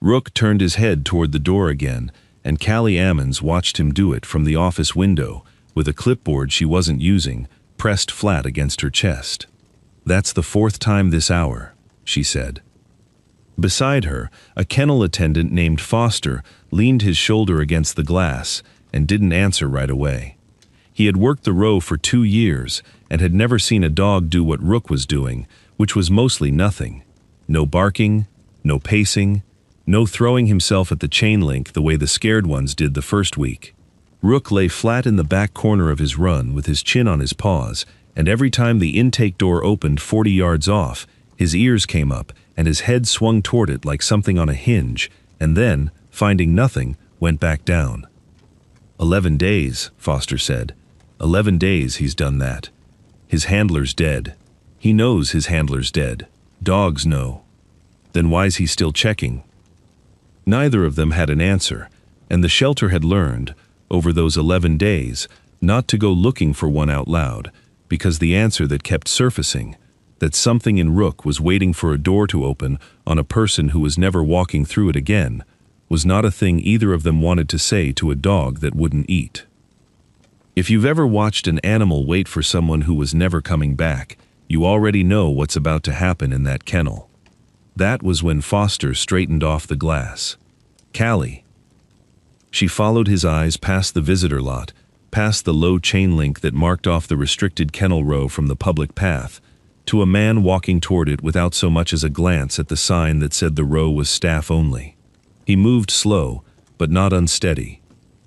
Rook turned his head toward the door again, and Callie Ammons watched him do it from the office window, with a clipboard she wasn't using, pressed flat against her chest. "That's the 4th time this hour," she said. Beside her, a kennel attendant named Foster leaned his shoulder against the glass and didn't answer right away. He had worked the row for 2 years and had never seen a dog do what Rook was doing, which was mostly nothing. No barking, no pacing, no throwing himself at the chain link the way the scared ones did the first week. Rook lay flat in the back corner of his run with his chin on his paws, and every time the intake door opened 40 yards off, his ears came up and his head swung toward it like something on a hinge, and then, finding nothing, went back down. 11 days, Foster said. 11 days he's done that. His handler's dead. He knows his handler's dead. Dogs know. Then why's he still checking? Neither of them had an answer, and the shelter had learned, over those 11 days, not to go looking for one out loud, because the answer that kept surfacing, that something in Rook was waiting for a door to open on a person who was never walking through it again, was not a thing either of them wanted to say to a dog that wouldn't eat. If you've ever watched an animal wait for someone who was never coming back, you already know what's about to happen in that kennel. That was when Foster straightened off the glass. "Callie." She followed his eyes past the visitor lot, past the low chain link that marked off the restricted kennel row from the public path, to a man walking toward it without so much as a glance at the sign that said the row was staff only. He moved slow, but not unsteady,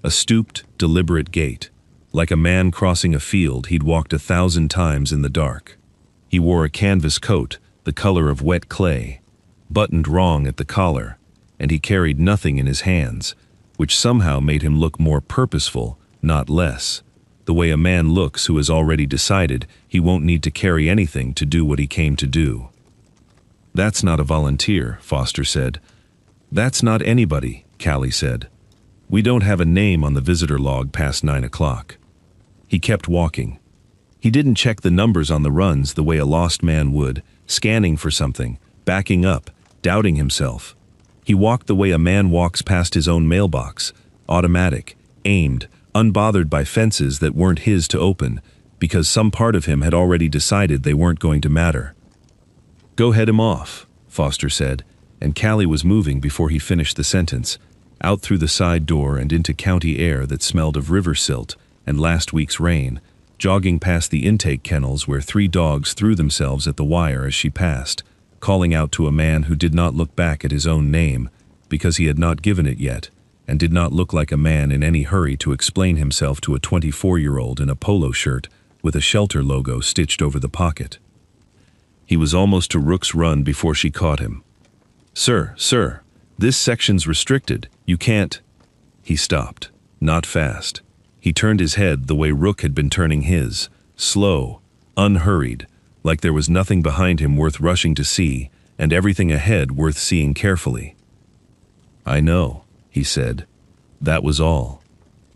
a stooped, deliberate gait, like a man crossing a field he'd walked 1,000 times in the dark. He wore a canvas coat, the color of wet clay, buttoned wrong at the collar, and he carried nothing in his hands, which somehow made him look more purposeful, not less, the way a man looks who has already decided he won't need to carry anything to do what he came to do. "That's not a volunteer," Foster said. "That's not anybody," Callie said. "We don't have a name on the visitor log past 9 o'clock. He kept walking. He didn't check the numbers on the runs the way a lost man would, scanning for something, backing up, doubting himself. He walked the way a man walks past his own mailbox, automatic, aimed, unbothered by fences that weren't his to open, because some part of him had already decided they weren't going to matter. "Go head him off," Foster said, and Callie was moving before he finished the sentence, out through the side door and into county air that smelled of river silt and last week's rain, jogging past the intake kennels where 3 dogs threw themselves at the wire as she passed, calling out to a man who did not look back at his own name, because he had not given it yet, and did not look like a man in any hurry to explain himself to a 24-year-old in a polo shirt with a shelter logo stitched over the pocket. He was almost to Rook's run before she caught him. Sir, this section's restricted. You can't." He stopped, not fast. He turned his head the way Rook had been turning his, slow, unhurried, like there was nothing behind him worth rushing to see, and everything ahead worth seeing carefully. "I know," he said. That was all.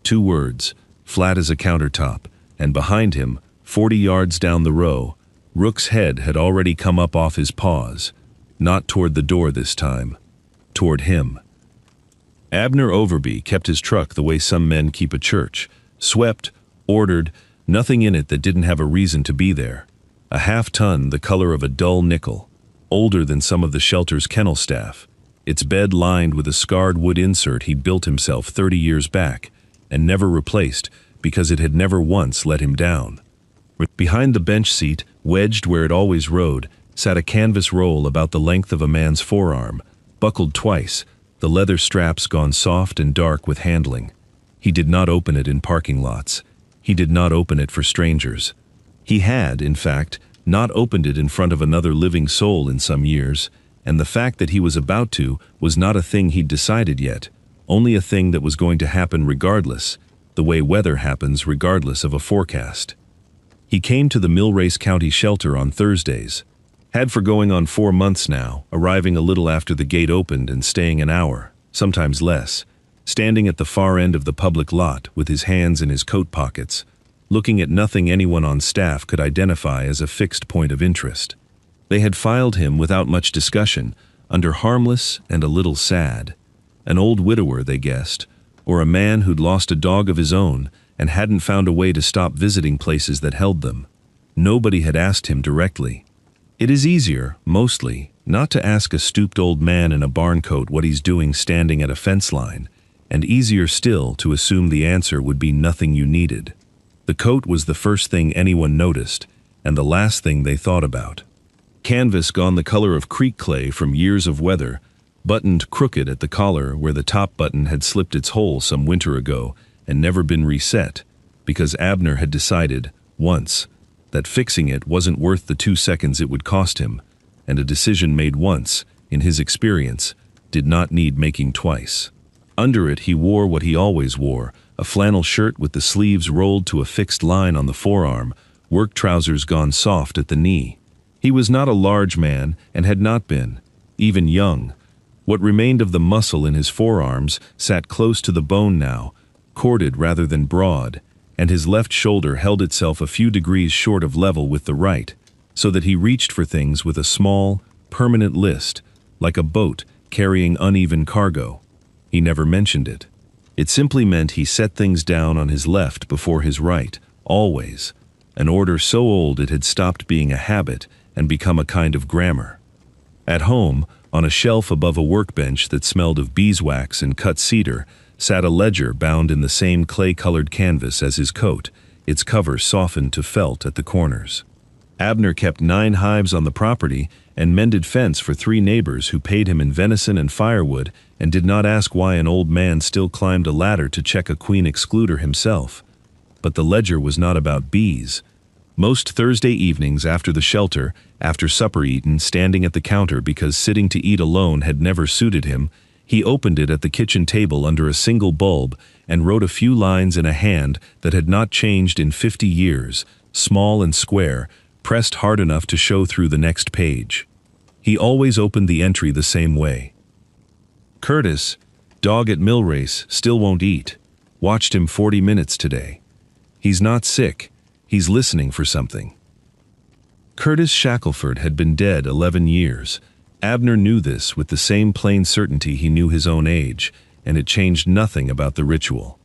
2 words, flat as a countertop, and behind him, 40 yards down the row, Rook's head had already come up off his paws, not toward the door this time, toward him. Abner Overby kept his truck the way some men keep a church, swept, ordered, nothing in it that didn't have a reason to be there. A half-ton the color of a dull nickel, older than some of the shelter's kennel staff, its bed lined with a scarred wood insert he'd built himself 30 years back, and never replaced because it had never once let him down. Behind the bench seat, wedged where it always rode, sat a canvas roll about the length of a man's forearm, buckled twice, the leather straps gone soft and dark with handling. He did not open it in parking lots. He did not open it for strangers. He had, in fact, not opened it in front of another living soul in some years, and the fact that he was about to was not a thing he'd decided yet, only a thing that was going to happen regardless, the way weather happens regardless of a forecast. He came to the Millrace County shelter on Thursdays, had for going on 4 months now, arriving a little after the gate opened and staying an hour, sometimes less, standing at the far end of the public lot with his hands in his coat pockets, looking at nothing anyone on staff could identify as a fixed point of interest. They had filed him without much discussion, under harmless and a little sad. An old widower, they guessed, or a man who'd lost a dog of his own and hadn't found a way to stop visiting places that held them. Nobody had asked him directly. It is easier, mostly, not to ask a stooped old man in a barn coat what he's doing standing at a fence line, and easier still to assume the answer would be nothing you needed. The coat was the first thing anyone noticed, and the last thing they thought about. Canvas gone the color of creek clay from years of weather, buttoned crooked at the collar where the top button had slipped its hole some winter ago and never been reset, because Abner had decided, once, that fixing it wasn't worth the 2 seconds it would cost him, and a decision made once, in his experience, did not need making twice. Under it he wore what he always wore, a flannel shirt with the sleeves rolled to a fixed line on the forearm, work trousers gone soft at the knee. He was not a large man and had not been, even young. What remained of the muscle in his forearms sat close to the bone now, corded rather than broad, and his left shoulder held itself a few degrees short of level with the right, so that he reached for things with a small, permanent list, like a boat carrying uneven cargo. He never mentioned it. It simply meant he set things down on his left before his right, always, an order so old it had stopped being a habit and become a kind of grammar. At home, on a shelf above a workbench that smelled of beeswax and cut cedar, sat a ledger bound in the same clay-colored canvas as his coat, its cover softened to felt at the corners. Abner kept 9 hives on the property and mended fence for 3 neighbors who paid him in venison and firewood and did not ask why an old man still climbed a ladder to check a queen excluder himself. But the ledger was not about bees. Most Thursday evenings after the shelter, after supper eaten standing at the counter because sitting to eat alone had never suited him, he opened it at the kitchen table under a single bulb and wrote a few lines in a hand that had not changed in 50 years, small and square, pressed hard enough to show through the next page. He always opened the entry the same way. Curtis, dog at mill race, still won't eat. Watched him 40 minutes today. He's not sick. He's listening for something. Curtis Shackelford had been dead 11 years. Abner knew this with the same plain certainty he knew his own age, and it changed nothing about the ritual.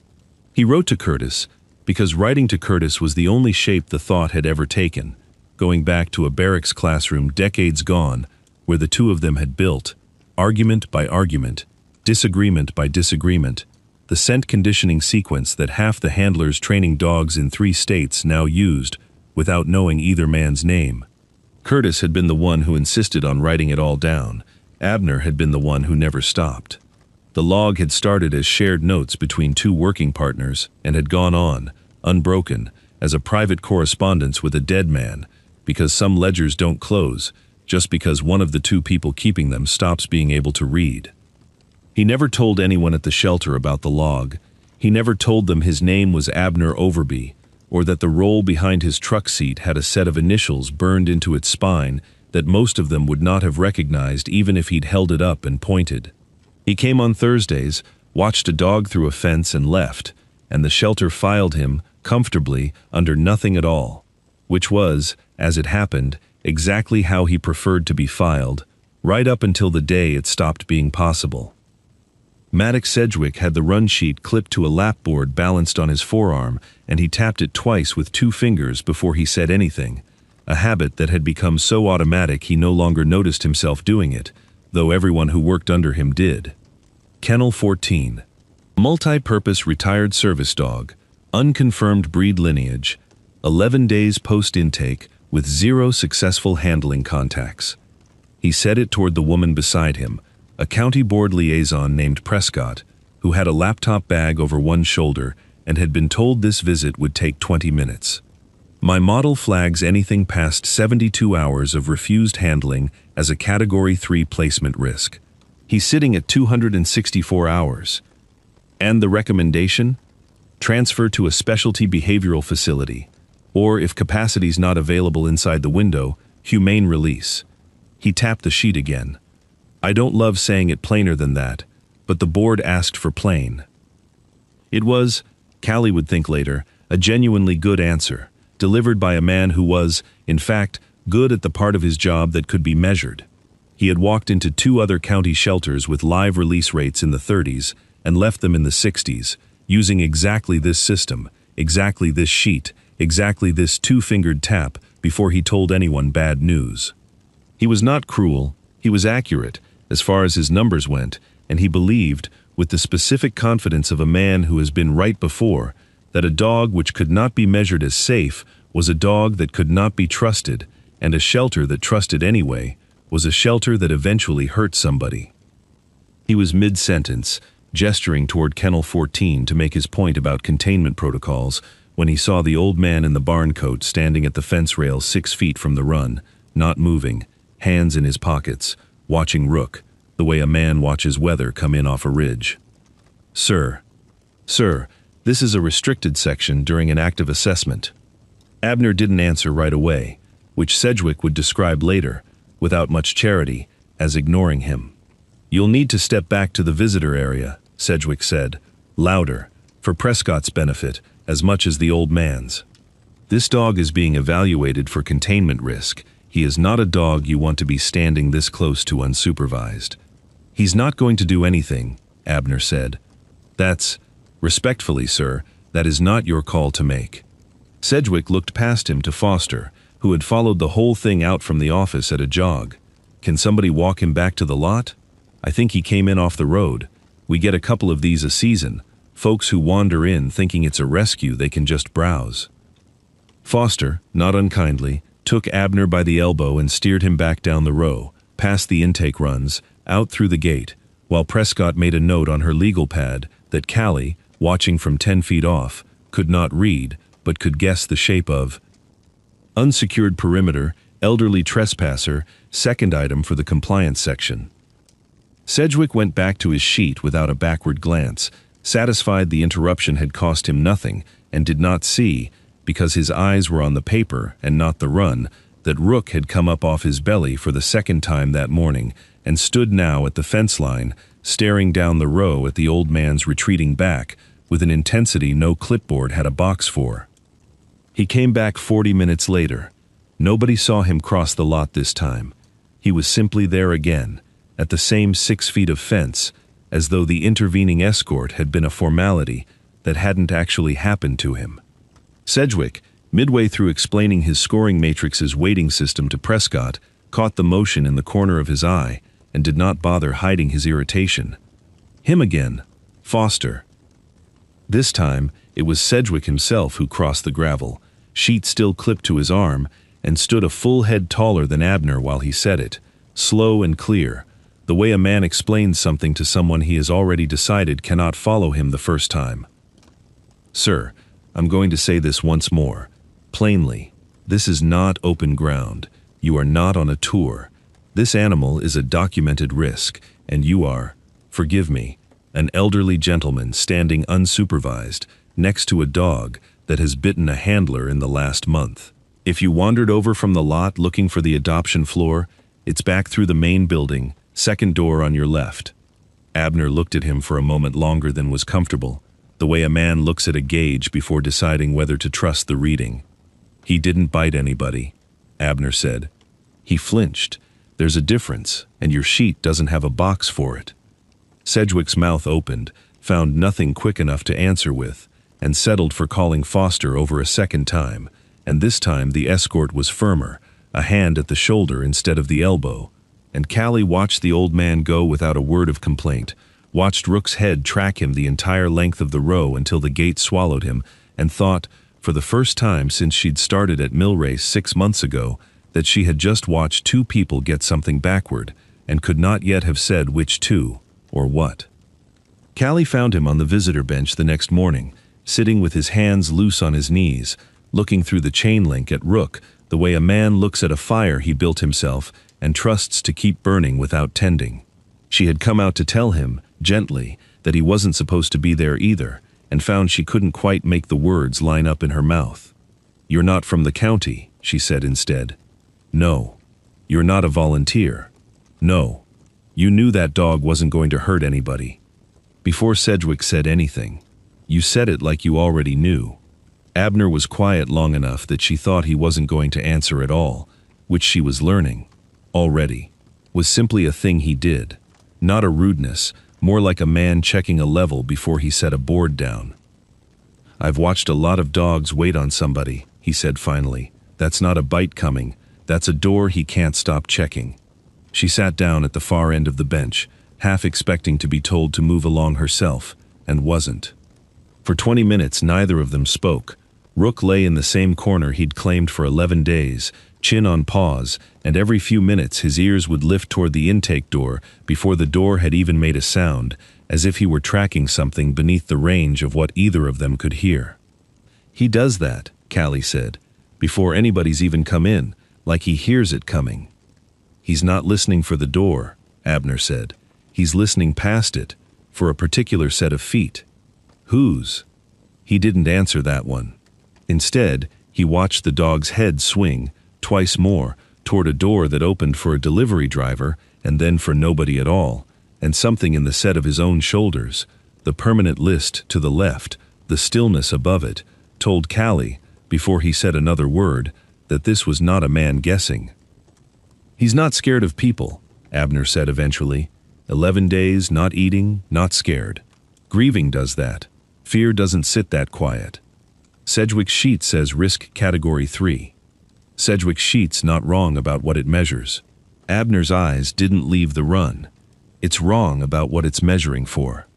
He wrote to Curtis because writing to Curtis was the only shape the thought had ever taken, going back to a barracks classroom decades gone, where the two of them had built, argument by argument, disagreement by disagreement, the scent conditioning sequence that half the handlers training dogs in 3 states now used without knowing either man's name. Curtis had been the one who insisted on writing it all down. Abner had been the one who never stopped. The log had started as shared notes between 2 working partners and had gone on, unbroken, as a private correspondence with a dead man, because some ledgers don't close, just because one of the 2 people keeping them stops being able to read. He never told anyone at the shelter about the log. He never told them his name was Abner Overby, or that the roll behind his truck seat had a set of initials burned into its spine that most of them would not have recognized even if he'd held it up and pointed. He came on Thursdays, watched a dog through a fence and left, and the shelter filed him, comfortably, under nothing at all, which was, as it happened, exactly how he preferred to be filed, right up until the day it stopped being possible. Maddox Sedgwick had the run sheet clipped to a lapboard balanced on his forearm, and he tapped it twice with 2 fingers before he said anything, a habit that had become so automatic he no longer noticed himself doing it, though everyone who worked under him did. Kennel 14. Multi-purpose retired service dog, unconfirmed breed lineage, 11 days post-intake with 0 successful handling contacts. He said it toward the woman beside him, a county board liaison named Prescott, who had a laptop bag over one shoulder and had been told this visit would take 20 minutes. My model flags anything past 72 hours of refused handling as a Category 3 placement risk. He's sitting at 264 hours. And the recommendation? Transfer to a specialty behavioral facility, or if capacity's not available inside the window, humane release. He tapped the sheet again. I don't love saying it plainer than that, but the board asked for plain. It was, Callie would think later, a genuinely good answer, delivered by a man who was, in fact, good at the part of his job that could be measured. He had walked into 2 other county shelters with live release rates in the 30s and left them in the 60s, using exactly this system, exactly this sheet, exactly this 2-fingered tap before he told anyone bad news. He was not cruel, he was accurate, as far as his numbers went, and he believed, with the specific confidence of a man who has been right before, that a dog which could not be measured as safe was a dog that could not be trusted, and a shelter that trusted anyway was a shelter that eventually hurt somebody. He was mid-sentence, gesturing toward Kennel 14 to make his point about containment protocols, when he saw the old man in the barn coat standing at the fence rail 6 feet from the run, not moving, hands in his pockets, watching Rook, the way a man watches weather come in off a ridge. Sir, this is a restricted section during an active assessment. Abner didn't answer right away, which Sedgwick would describe later, without much charity, as ignoring him. You'll need to step back to the visitor area, Sedgwick said, louder, for Prescott's benefit, as much as the old man's. This dog is being evaluated for containment risk. He is not a dog you want to be standing this close to unsupervised. He's not going to do anything, Abner said. That's, respectfully, sir, that is not your call to make. Sedgwick looked past him to Foster, who had followed the whole thing out from the office at a jog. Can somebody walk him back to the lot? I think he came in off the road. We get a couple of these a season. Folks who wander in thinking it's a rescue they can just browse. Foster, not unkindly, took Abner by the elbow and steered him back down the row, past the intake runs, out through the gate, while Prescott made a note on her legal pad that Callie, watching from 10 feet off, could not read, but could guess the shape of. Unsecured perimeter, elderly trespasser, second item for the compliance section. Sedgwick went back to his sheet without a backward glance, satisfied the interruption had cost him nothing, and did not see, because his eyes were on the paper and not the run, that Rook had come up off his belly for the second time that morning and stood now at the fence line, staring down the row at the old man's retreating back with an intensity no clipboard had a box for. He came back 40 minutes later. Nobody saw him cross the lot this time. He was simply there again, at the same 6 feet of fence, as though the intervening escort had been a formality that hadn't actually happened to him. Sedgwick, midway through explaining his scoring matrix's weighting system to Prescott, caught the motion in the corner of his eye and did not bother hiding his irritation. Him again, Foster. This time, it was Sedgwick himself who crossed the gravel, sheet still clipped to his arm, and stood a full head taller than Abner while he said it, slow and clear, the way a man explains something to someone he has already decided cannot follow him the first time. Sir, I'm going to say this once more. Plainly, this is not open ground. You are not on a tour. This animal is a documented risk, and you are, forgive me, an elderly gentleman standing unsupervised next to a dog that has bitten a handler in the last month. If you wandered over from the lot looking for the adoption floor, it's back through the main building, second door on your left. Abner looked at him for a moment longer than was comfortable, the way a man looks at a gauge before deciding whether to trust the reading. He didn't bite anybody, Abner said. He flinched. There's a difference, and your sheet doesn't have a box for it. Sedgwick's mouth opened, found nothing quick enough to answer with, and settled for calling Foster over a second time, and this time the escort was firmer, a hand at the shoulder instead of the elbow, and Callie watched the old man go without a word of complaint, watched Rook's head track him the entire length of the row until the gate swallowed him, and thought, for the first time since she'd started at mill race 6 months ago, that she had just watched 2 people get something backward, and could not yet have said which 2, or what. Callie found him on the visitor bench the next morning, sitting with his hands loose on his knees, looking through the chain link at Rook the way a man looks at a fire he built himself and trusts to keep burning without tending. She had come out to tell him, gently, that he wasn't supposed to be there either, and found she couldn't quite make the words line up in her mouth. "You're not from the county," she said instead. "No. You're not a volunteer. No. You knew that dog wasn't going to hurt anybody." Before Sedgwick said anything, "You said it like you already knew." Abner was quiet long enough that she thought he wasn't going to answer at all, which she was learning, already. was simply a thing he did. Not a rudeness, more like a man checking a level before he set a board down. "I've watched a lot of dogs wait on somebody," he said finally. "That's not a bite coming. That's a door he can't stop checking." She sat down at the far end of the bench, half expecting to be told to move along herself, and wasn't. For 20 minutes neither of them spoke. Rook lay in the same corner he'd claimed for 11 days, chin on paws, and every few minutes his ears would lift toward the intake door before the door had even made a sound, as if he were tracking something beneath the range of what either of them could hear. "He does that," Callie said, "before anybody's even come in, like he hears it coming." "He's not listening for the door," Abner said. "He's listening past it, for a particular set of feet." "Whose?" He didn't answer that one. Instead, he watched the dog's head swing, twice more, toward a door that opened for a delivery driver and then for nobody at all, and something in the set of his own shoulders, the permanent list to the left, the stillness above it, told Callie, before he said another word, that this was not a man guessing. "He's not scared of people," Abner said eventually. 11 days, not eating, not scared. Grieving does that. Fear doesn't sit that quiet. Sedgwick's sheet says risk category 3. Sedgwick's sheet's not wrong about what it measures. Abner's eyes didn't leave the run. It's wrong about what it's measuring for.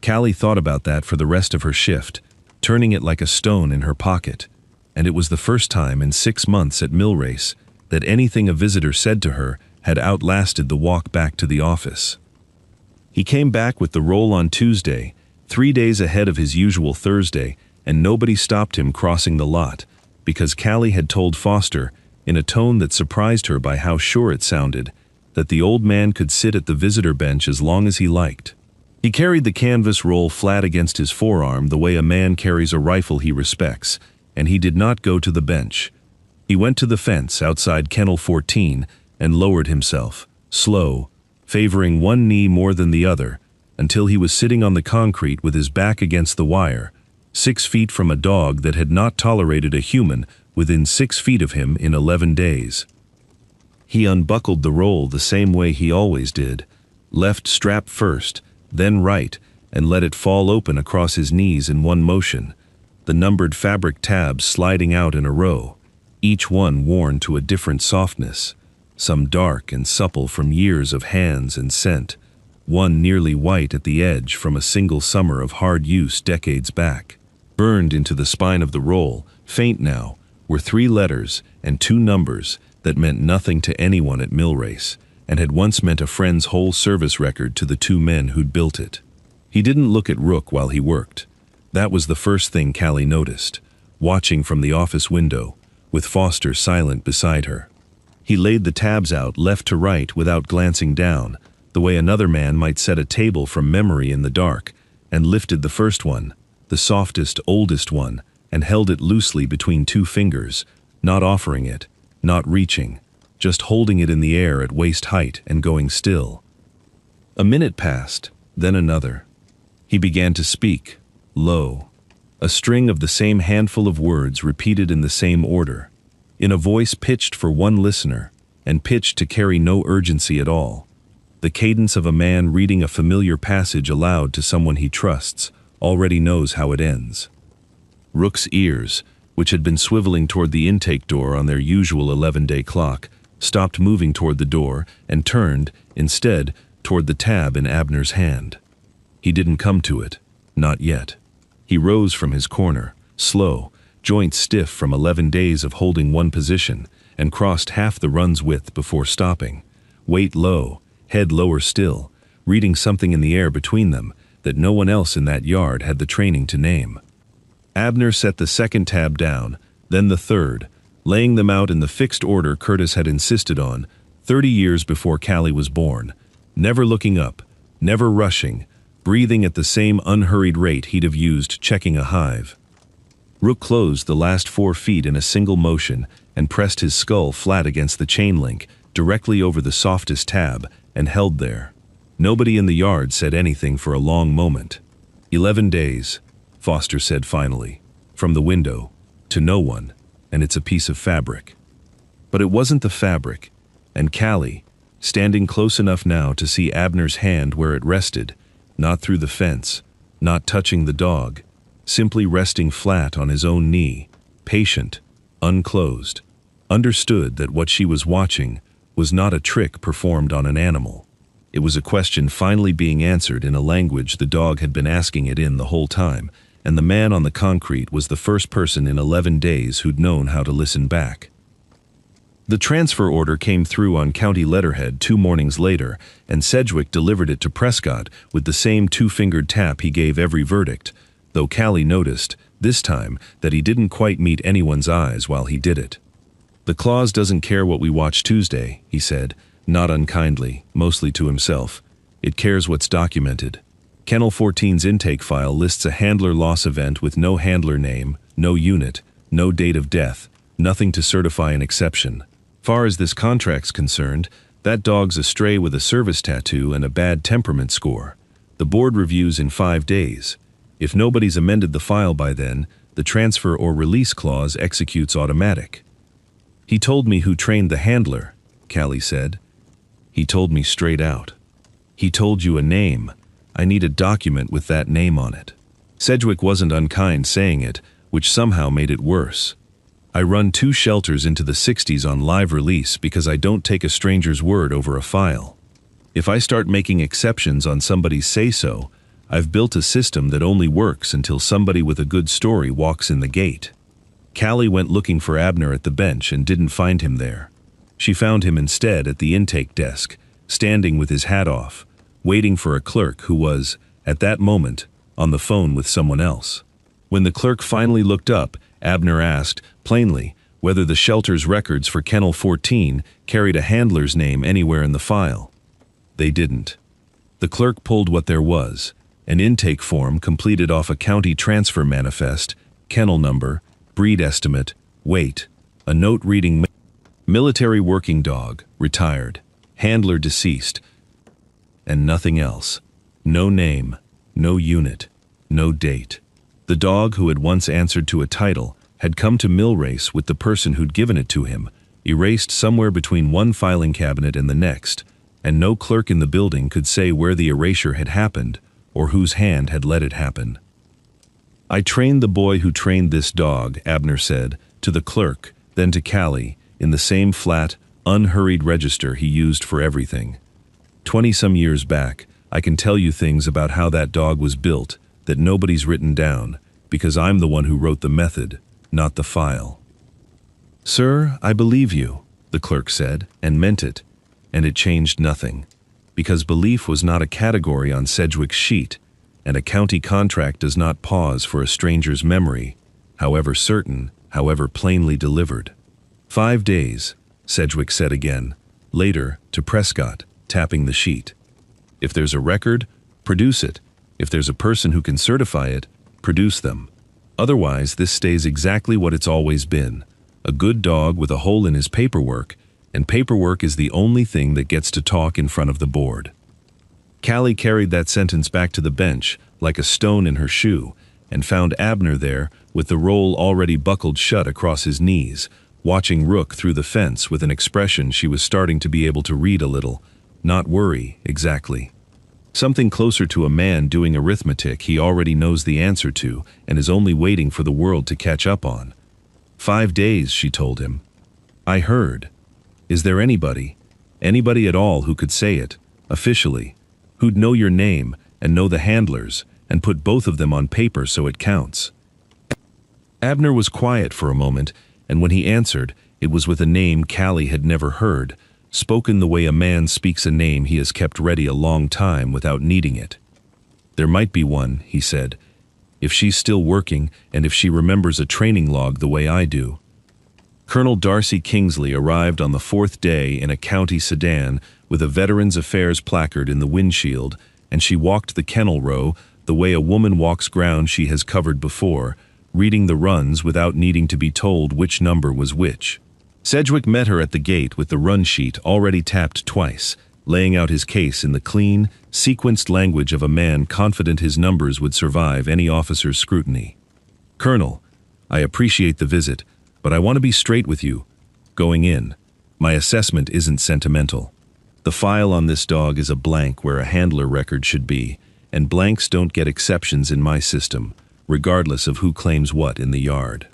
Callie thought about that for the rest of her shift, turning it like a stone in her pocket, and it was the first time in 6 months at Millrace that anything a visitor said to her had outlasted the walk back to the office. He came back with the roll on Tuesday, 3 days ahead of his usual Thursday, and nobody stopped him crossing the lot, because Callie had told Foster, in a tone that surprised her by how sure it sounded, that the old man could sit at the visitor bench as long as he liked. He carried the canvas roll flat against his forearm the way a man carries a rifle he respects, and he did not go to the bench. He went to the fence outside Kennel 14 and lowered himself, slow, favoring one knee more than the other, until he was sitting on the concrete with his back against the wire, 6 feet from a dog that had not tolerated a human within 6 feet of him in 11 days. He unbuckled the roll the same way he always did, left strap first, then right, and let it fall open across his knees in one motion, the numbered fabric tabs sliding out in a row, each one worn to a different softness, some dark and supple from years of hands and scent, one nearly white at the edge from a single summer of hard use decades back. Burned into the spine of the roll, faint now, were 3 letters and 2 numbers that meant nothing to anyone at Millrace, and had once meant a friend's whole service record to the 2 men who'd built it. He didn't look at Rook while he worked. That was the first thing Callie noticed, watching from the office window, with Foster silent beside her. He laid the tabs out left to right without glancing down, the way another man might set a table from memory in the dark, and lifted the first one, the softest, oldest one, and held it loosely between 2 fingers, not offering it, not reaching, just holding it in the air at waist height and going still. A minute passed, then another. He began to speak, low, a string of the same handful of words repeated in the same order, in a voice pitched for one listener, and pitched to carry no urgency at all. The cadence of a man reading a familiar passage aloud to someone he trusts, already knows how it ends. Rook's ears, which had been swiveling toward the intake door on their usual 11-day clock, stopped moving toward the door and turned, instead, toward the tab in Abner's hand. He didn't come to it, not yet. He rose from his corner, slow, joints stiff from 11 days of holding one position, and crossed half the run's width before stopping, weight low, head lower still, reading something in the air between them that no one else in that yard had the training to name. Abner set the second tab down, then the third, laying them out in the fixed order Curtis had insisted on 30 years before Callie was born, never looking up, never rushing, breathing at the same unhurried rate he'd have used checking a hive. Rook closed the last 4 feet in a single motion and pressed his skull flat against the chain link, directly over the softest tab, and held there. Nobody in the yard said anything for a long moment. 11 days, Foster said finally, from the window, to no one, and it's a piece of fabric. But it wasn't the fabric, and Callie, standing close enough now to see Abner's hand where it rested, not through the fence, not touching the dog, simply resting flat on his own knee, patient, unclosed, understood that what she was watching was not a trick performed on an animal. It was a question finally being answered in a language the dog had been asking it in the whole time, and the man on the concrete was the first person in 11 days who'd known how to listen back. The transfer order came through on county letterhead 2 mornings later, and Sedgwick delivered it to Prescott with the same 2-fingered tap he gave every verdict, though Callie noticed, this time, that he didn't quite meet anyone's eyes while he did it. "The clause doesn't care what we watch Tuesday," he said, not unkindly, mostly to himself. "It cares what's documented. Kennel 14's intake file lists a handler loss event with no handler name, no unit, no date of death, nothing to certify an exception. Far as this contract's concerned, that dog's a stray with a service tattoo and a bad temperament score. The board reviews in 5 days. If nobody's amended the file by then, the transfer or release clause executes automatic." "He told me who trained the handler," Callie said. "He told me straight out." "He told you a name. I need a document with that name on it." Sedgwick wasn't unkind saying it, which somehow made it worse. "I run 2 shelters into the 60s on live release because I don't take a stranger's word over a file. If I start making exceptions on somebody's say-so, I've built a system that only works until somebody with a good story walks in the gate." Callie went looking for Abner at the bench and didn't find him there. She found him instead at the intake desk, standing with his hat off, waiting for a clerk who was, at that moment, on the phone with someone else. When the clerk finally looked up, Abner asked, plainly, whether the shelter's records for Kennel 14 carried a handler's name anywhere in the file. They didn't. The clerk pulled what there was, an intake form completed off a county transfer manifest, kennel number, breed estimate, weight, a note reading military working dog, retired, handler deceased, and nothing else. No name, no unit, no date. The dog, who had once answered to a title, had come to mill race with the person who'd given it to him, erased somewhere between one filing cabinet and the next, and no clerk in the building could say where the erasure had happened or whose hand had let it happen. "I trained the boy who trained this dog," Abner said, to the clerk, then to Callie, in the same flat, unhurried register he used for everything. 20-some years back, I can tell you things about how that dog was built that nobody's written down, because I'm the one who wrote the method, not the file." "Sir, I believe you," the clerk said, and meant it, and it changed nothing, because belief was not a category on Sedgwick's sheet, and a county contract does not pause for a stranger's memory, however certain, however plainly delivered. 5 days, Sedgwick said again, later, to Prescott, tapping the sheet. "If there's a record, produce it. If there's a person who can certify it, produce them. Otherwise, this stays exactly what it's always been, a good dog with a hole in his paperwork, and paperwork is the only thing that gets to talk in front of the board." Callie carried that sentence back to the bench, like a stone in her shoe, and found Abner there, with the roll already buckled shut across his knees, watching Rook through the fence with an expression she was starting to be able to read a little, not worry, exactly. Something closer to a man doing arithmetic he already knows the answer to and is only waiting for the world to catch up on. 5 days, she told him. "I heard. Is there anybody at all who could say it, officially, who'd know your name and know the handlers and put both of them on paper so it counts?" Abner was quiet for a moment, and when he answered, it was with a name Callie had never heard, spoken the way a man speaks a name he has kept ready a long time without needing it. "There might be one," he said, "if she's still working and if she remembers a training log the way I do." Colonel Darcy Kingsley arrived on the 4th day in a county sedan with a Veterans Affairs placard in the windshield, and she walked the kennel row the way a woman walks ground she has covered before, reading the runs without needing to be told which number was which. Sedgwick met her at the gate with the run sheet already tapped twice, laying out his case in the clean, sequenced language of a man confident his numbers would survive any officer's scrutiny. "Colonel, I appreciate the visit, but I want to be straight with you. Going in, my assessment isn't sentimental. The file on this dog is a blank where a handler record should be, and blanks don't get exceptions in my system, regardless of who claims what in the yard.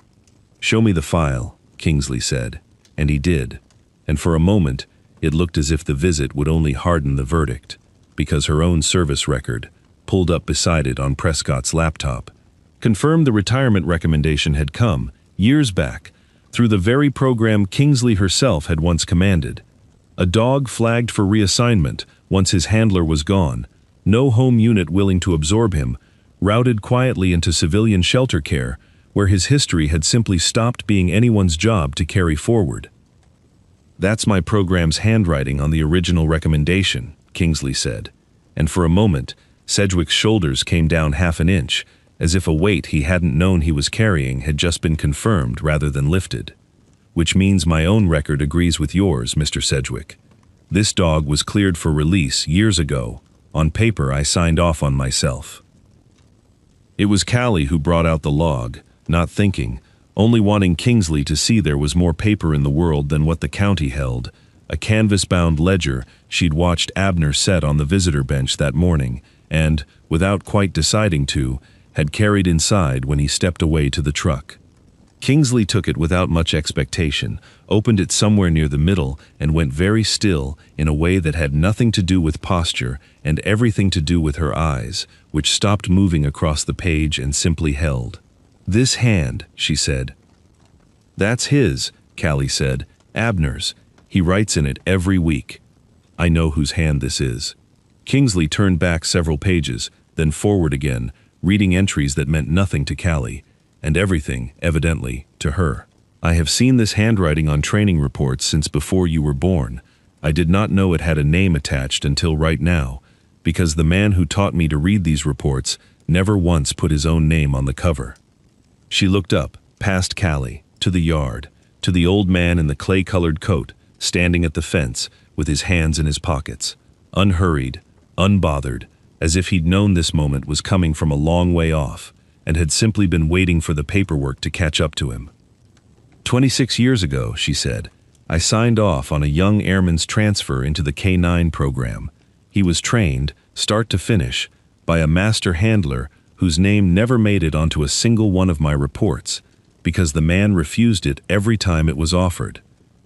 Show me the file, Kingsley said, and he did. And for a moment, it looked as if the visit would only harden the verdict, because her own service record, pulled up beside it on Prescott's laptop, confirmed the retirement recommendation had come, years back, through the very program Kingsley herself had once commanded. A dog flagged for reassignment once his handler was gone, no home unit willing to absorb him, routed quietly into civilian shelter care, where his history had simply stopped being anyone's job to carry forward. That's my program's handwriting on the original recommendation, Kingsley said, and for a moment, Sedgwick's shoulders came down half an inch, as if a weight he hadn't known he was carrying had just been confirmed rather than lifted. Which means my own record agrees with yours, Mr. Sedgwick. This dog was cleared for release years ago. On paper, I signed off on myself. It was Callie who brought out the log, not thinking, only wanting Kingsley to see there was more paper in the world than what the county held, a canvas-bound ledger she'd watched Abner set on the visitor bench that morning and, without quite deciding to, had carried inside when he stepped away to the truck. Kingsley took it without much expectation, opened it somewhere near the middle, and went very still in a way that had nothing to do with posture and everything to do with her eyes, which stopped moving across the page and simply held. "This hand," she said. "That's his," Callie said. "Abner's. He writes in it every week." "I know whose hand this is." Kingsley turned back several pages, then forward again, reading entries that meant nothing to Callie, and everything, evidently, to her. "I have seen this handwriting on training reports since before you were born. I did not know it had a name attached until right now, because the man who taught me to read these reports never once put his own name on the cover." She looked up, past Callie, to the yard, to the old man in the clay-colored coat, standing at the fence, with his hands in his pockets, unhurried, unbothered, as if he'd known this moment was coming from a long way off, and had simply been waiting for the paperwork to catch up to him. 26 years ago, she said, I signed off on a young airman's transfer into the K-9 program. He was trained, start to finish, by a master handler whose name never made it onto a single one of my reports, because the man refused it every time it was offered.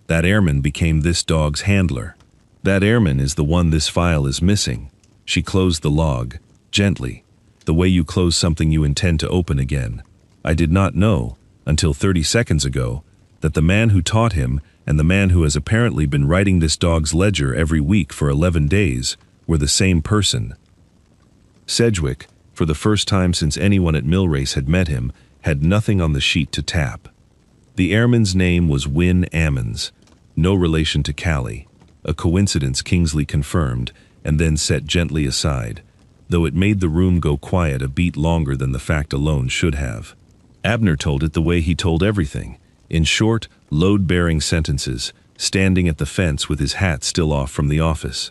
That airman became this dog's handler. That airman is the one this file is missing. She closed the log, gently, the way you close something you intend to open again. I did not know, until 30 seconds ago, that the man who taught him and the man who has apparently been writing this dog's ledger every week for 11 days were the same person. Sedgwick, for the first time since anyone at Millrace had met him, had nothing on the sheet to tap. The airman's name was Win Ammons, no relation to Callie, a coincidence Kingsley confirmed and then set gently aside, though it made the room go quiet a beat longer than the fact alone should have. Abner told it the way he told everything, in short, load-bearing sentences, standing at the fence with his hat still off from the office.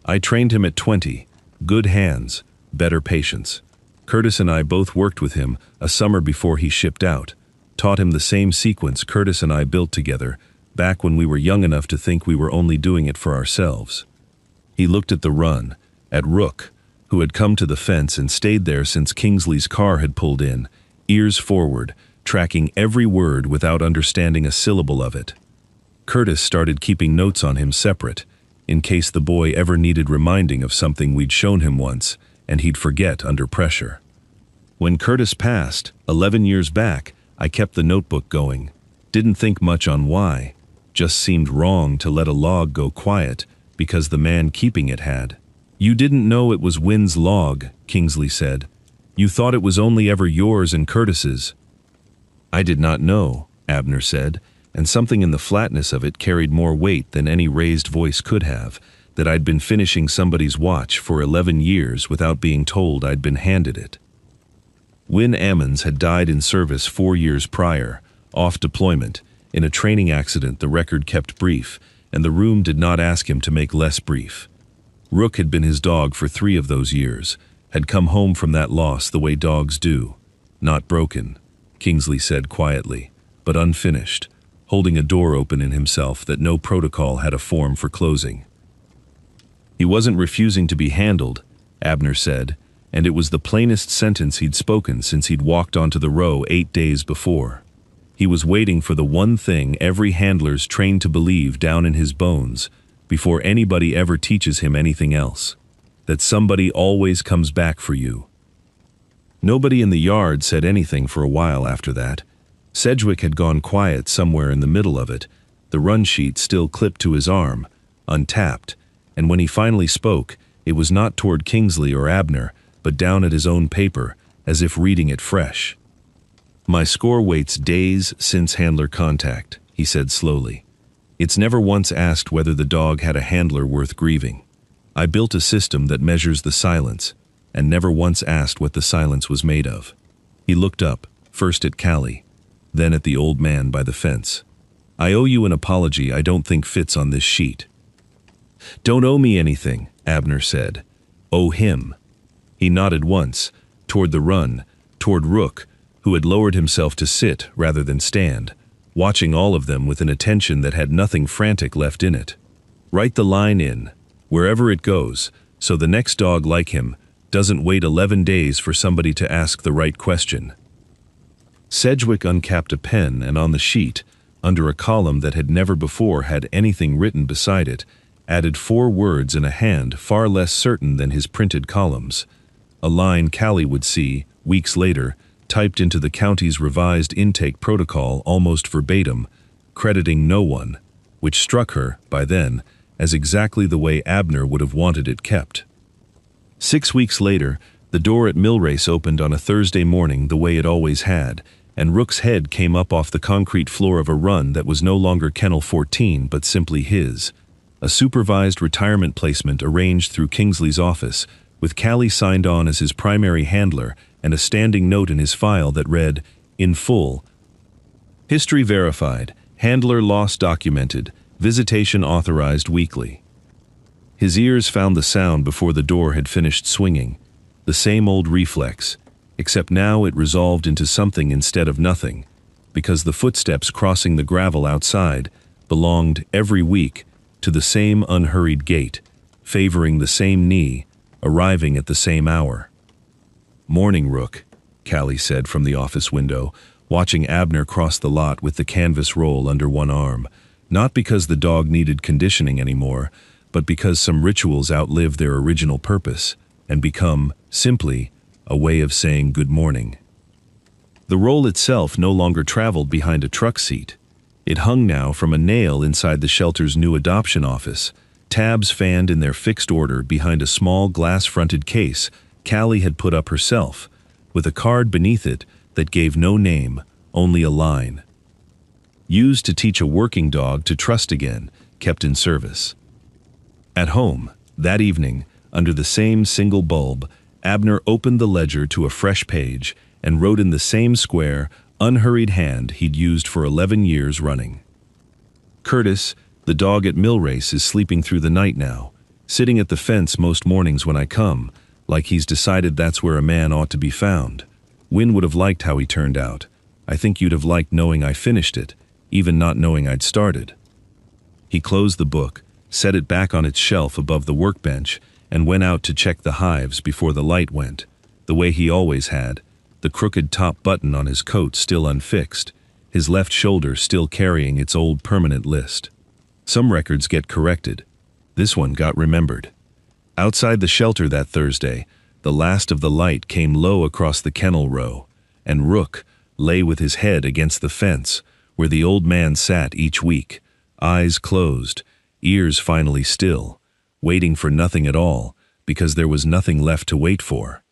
I trained him at 20, good hands, better patience. Curtis and I both worked with him a summer before he shipped out, taught him the same sequence Curtis and I built together, back when we were young enough to think we were only doing it for ourselves. He looked at the run, at Rook, who had come to the fence and stayed there since Kingsley's car had pulled in, ears forward, tracking every word without understanding a syllable of it. Curtis started keeping notes on him separate, in case the boy ever needed reminding of something we'd shown him once, and he'd forget under pressure. When Curtis passed, 11 years back, I kept the notebook going. Didn't think much on why. Just seemed wrong to let a log go quiet, because the man keeping it had. You didn't know it was Win's log, Kingsley said. You thought it was only ever yours and Curtis's. I did not know, Abner said, and something in the flatness of it carried more weight than any raised voice could have, that I'd been finishing somebody's watch for 11 years without being told I'd been handed it. Win Ammons had died in service 4 years prior, off deployment, in a training accident the record kept brief, and the room did not ask him to make less brief. Rook had been his dog for 3 of those years, had come home from that loss the way dogs do. Not broken, Kingsley said quietly, but unfinished, holding a door open in himself that no protocol had a form for closing. He wasn't refusing to be handled, Abner said, and it was the plainest sentence he'd spoken since he'd walked onto the row 8 days before. He was waiting for the one thing every handler's trained to believe down in his bones before anybody ever teaches him anything else: that somebody always comes back for you. Nobody in the yard said anything for a while after that. Sedgwick had gone quiet somewhere in the middle of it, the run sheet still clipped to his arm, untapped, and when he finally spoke, it was not toward Kingsley or Abner, but down at his own paper, as if reading it fresh. "My score waits days since handler contact," he said slowly. "It's never once asked whether the dog had a handler worth grieving. I built a system that measures the silence, and never once asked what the silence was made of." He looked up, first at Callie, then at the old man by the fence. "I owe you an apology I don't think fits on this sheet." "Don't owe me anything," Abner said. "Owe him." He nodded once, toward the run, toward Rook, who had lowered himself to sit rather than stand, watching all of them with an attention that had nothing frantic left in it. "Write the line in, wherever it goes, so the next dog like him doesn't wait 11 days for somebody to ask the right question." Sedgwick uncapped a pen, and on the sheet, under a column that had never before had anything written beside it, added 4 words in a hand far less certain than his printed columns. A line Callie would see, weeks later, typed into the county's revised intake protocol almost verbatim, crediting no one, which struck her, by then, as exactly the way Abner would have wanted it kept. 6 weeks later, the door at Millrace opened on a Thursday morning the way it always had, and Rook's head came up off the concrete floor of a run that was no longer Kennel 14 but simply his. A supervised retirement placement arranged through Kingsley's office, with Callie signed on as his primary handler and a standing note in his file that read, "In full, history verified, handler loss documented, visitation authorized weekly." His ears found the sound before the door had finished swinging, the same old reflex, except now it resolved into something instead of nothing, because the footsteps crossing the gravel outside belonged, every week, to the same unhurried gait, favoring the same knee, arriving at the same hour. "Morning, Rook," Callie said from the office window, watching Abner cross the lot with the canvas roll under one arm, not because the dog needed conditioning anymore, but because some rituals outlive their original purpose and become, simply, a way of saying good morning. The roll itself no longer traveled behind a truck seat. It hung now from a nail inside the shelter's new adoption office, tabs fanned in their fixed order behind a small glass-fronted case Callie had put up herself, with a card beneath it that gave no name, only a line. "Used to teach a working dog to trust again, kept in service." At home, that evening, under the same single bulb, Abner opened the ledger to a fresh page and wrote in the same square, unhurried hand he'd used for 11 years running. "Curtis, the dog at Millrace, is sleeping through the night now, sitting at the fence most mornings when I come, like he's decided that's where a man ought to be found. Win would have liked how he turned out. I think you'd have liked knowing I finished it, even not knowing I'd started." He closed the book, set it back on its shelf above the workbench, and went out to check the hives before the light went, the way he always had, the crooked top button on his coat still unfixed, his left shoulder still carrying its old permanent list. Some records get corrected. This one got remembered. Outside the shelter that Thursday, the last of the light came low across the kennel row, and Rook lay with his head against the fence, where the old man sat each week, eyes closed, ears finally still, waiting for nothing at all, because there was nothing left to wait for.